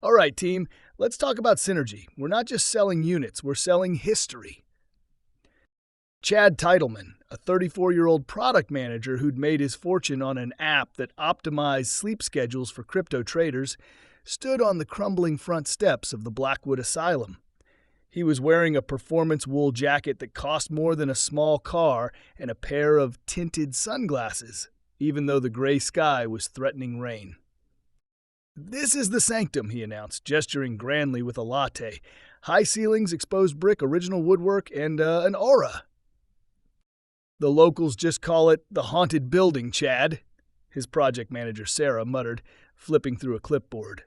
All right, team, let's talk about synergy. We're not just selling units, we're selling history. Chad Titleman, a 34-year-old product manager who'd made his fortune on an app that optimized sleep schedules for crypto traders, stood on the crumbling front steps of the Blackwood Asylum. He was wearing a performance wool jacket that cost more than a small car and a pair of tinted sunglasses, even though the gray sky was threatening rain. "This is the Sanctum," he announced, gesturing grandly with a latte. "High ceilings, exposed brick, original woodwork, and an aura." "The locals just call it the haunted building, Chad," his project manager Sarah muttered, flipping through a clipboard.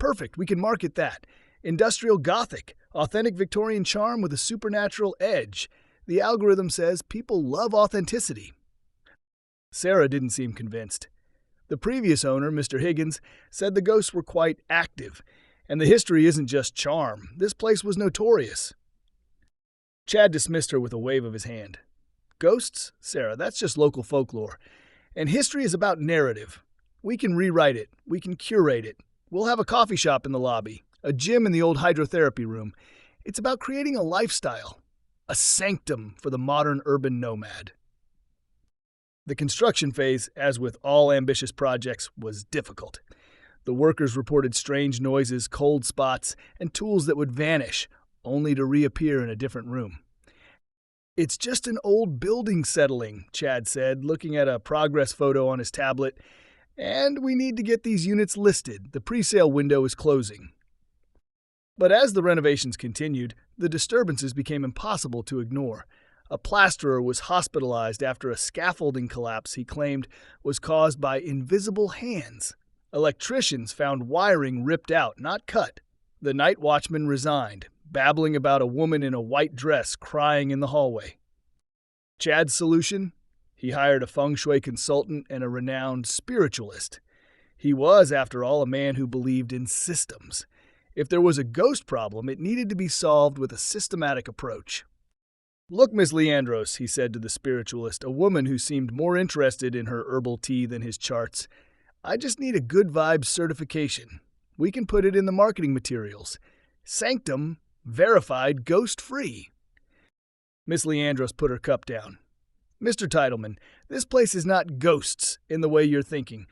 "Perfect, we can market that. Industrial Gothic, authentic Victorian charm with a supernatural edge. The algorithm says people love authenticity." Sarah didn't seem convinced. The previous owner, Mr. Higgins, said the ghosts were quite active, and the history isn't just charm. This place was notorious. Chad dismissed her with a wave of his hand. "Ghosts, Sarah, that's just local folklore. And history is about narrative. We can rewrite it. We can curate it. We'll have a coffee shop in the lobby, a gym in the old hydrotherapy room. It's about creating a lifestyle, a sanctum for the modern urban nomad." The construction phase, as with all ambitious projects, was difficult. The workers reported strange noises, cold spots, and tools that would vanish, only to reappear in a different room. "It's just an old building settling," Chad said, looking at a progress photo on his tablet. "And we need to get these units listed. The pre-sale window is closing." But as the renovations continued, the disturbances became impossible to ignore. A plasterer was hospitalized after a scaffolding collapse he claimed was caused by invisible hands. Electricians found wiring ripped out, not cut. The night watchman resigned, babbling about a woman in a white dress crying in the hallway. Chad's solution? He hired a Feng Shui consultant and a renowned spiritualist. He was, after all, a man who believed in systems. If there was a ghost problem, it needed to be solved with a systematic approach. "Look, Miss Leandros," he said to the spiritualist, a woman who seemed more interested in her herbal tea than his charts, "I just need a good vibes certification. We can put it in the marketing materials. Sanctum, verified, ghost-free." Miss Leandros put her cup down. "Mr. Titleman, this place is not ghosts in the way you're thinking.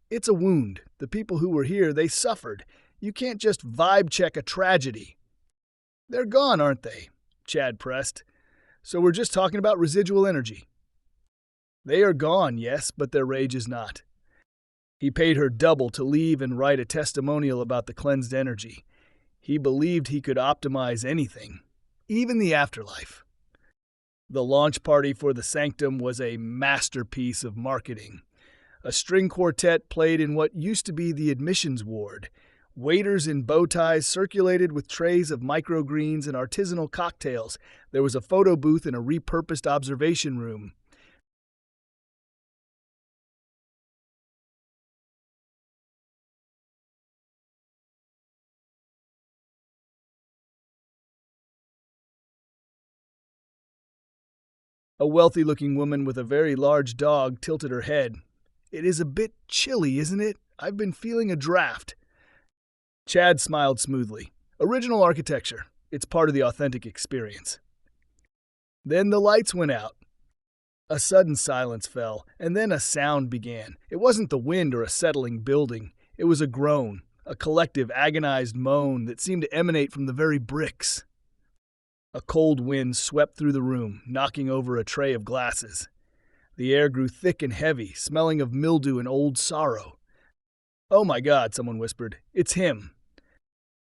It's a wound. The people who were here, they suffered. You can't just vibe check a tragedy." "They're gone, aren't they?" Chad pressed. "So we're just talking about residual energy." "They are gone, yes, but their rage is not." He paid her double to leave and write a testimonial about the cleansed energy. He believed he could optimize anything, even the afterlife. The launch party for the Sanctum was a masterpiece of marketing. A string quartet played in what used to be the admissions ward. Waiters in bow ties circulated with trays of microgreens and artisanal cocktails. There was a photo booth in a repurposed observation room. A wealthy-looking woman with a very large dog tilted her head. "It is a bit chilly, isn't it? I've been feeling a draft." Chad smiled smoothly. "Original architecture. It's part of the authentic experience." Then the lights went out. A sudden silence fell, and then a sound began. It wasn't the wind or a settling building. It was a groan, a collective agonized moan that seemed to emanate from the very bricks. A cold wind swept through the room, knocking over a tray of glasses. The air grew thick and heavy, smelling of mildew and old sorrow. "Oh my God," someone whispered. "It's him."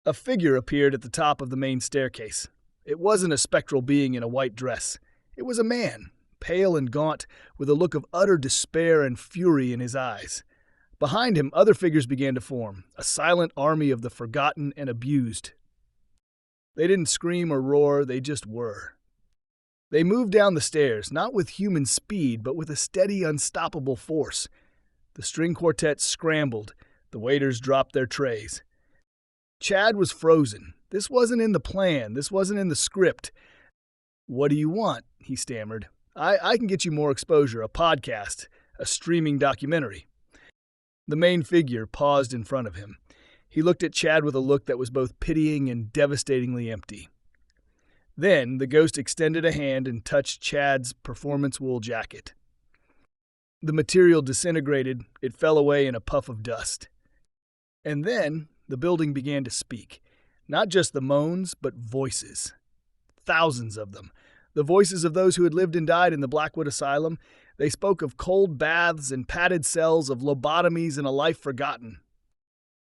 A figure appeared at the top of the main staircase. It wasn't a spectral being in a white dress. It was a man, pale and gaunt, with a look of utter despair and fury in his eyes. Behind him, other figures began to form, a silent army of the forgotten and abused. They didn't scream or roar, they just were. They moved down the stairs, not with human speed, but with a steady, unstoppable force. The string quartet scrambled. The waiters dropped their trays. Chad was frozen. This wasn't in the plan. This wasn't in the script. "What do you want?" he stammered. I can get you more exposure, a podcast, a streaming documentary." The main figure paused in front of him. He looked at Chad with a look that was both pitying and devastatingly empty. Then the ghost extended a hand and touched Chad's performance wool jacket. The material disintegrated, it fell away in a puff of dust. And then the building began to speak. Not just the moans, but voices. Thousands of them. The voices of those who had lived and died in the Blackwood Asylum. They spoke of cold baths and padded cells, of lobotomies and a life forgotten.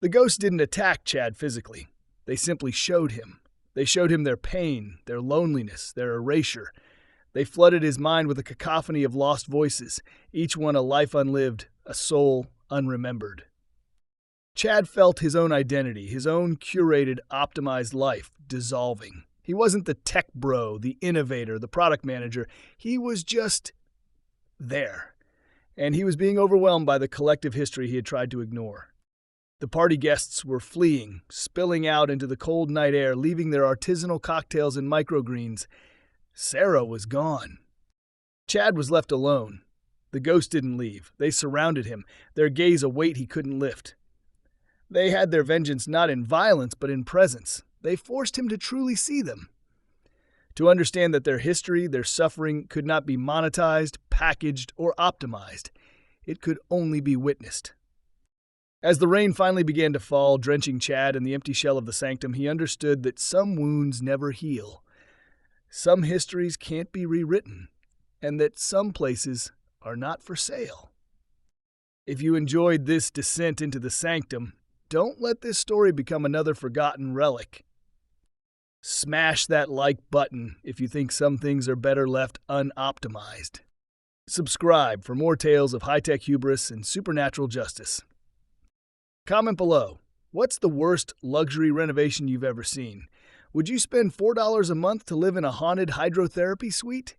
The ghosts didn't attack Chad physically. They simply showed him. They showed him their pain, their loneliness, their erasure. They flooded his mind with a cacophony of lost voices, each one a life unlived, a soul unremembered. Chad felt his own identity, his own curated, optimized life, dissolving. He wasn't the tech bro, the innovator, the product manager. He was just there. And he was being overwhelmed by the collective history he had tried to ignore. The party guests were fleeing, spilling out into the cold night air, leaving their artisanal cocktails and microgreens. Sarah was gone. Chad was left alone. The ghosts didn't leave. They surrounded him, their gaze a weight he couldn't lift. They had their vengeance not in violence, but in presence. They forced him to truly see them. To understand that their history, their suffering, could not be monetized, packaged, or optimized. It could only be witnessed. As the rain finally began to fall, drenching Chad in the empty shell of the Sanctum, he understood that some wounds never heal. Some histories can't be rewritten, and that some places are not for sale. If you enjoyed this descent into the Sanctum, don't let this story become another forgotten relic. Smash that like button if you think some things are better left unoptimized. Subscribe for more tales of high-tech hubris and supernatural justice. Comment below, what's the worst luxury renovation you've ever seen? Would you spend $4 a month to live in a haunted hydrotherapy suite?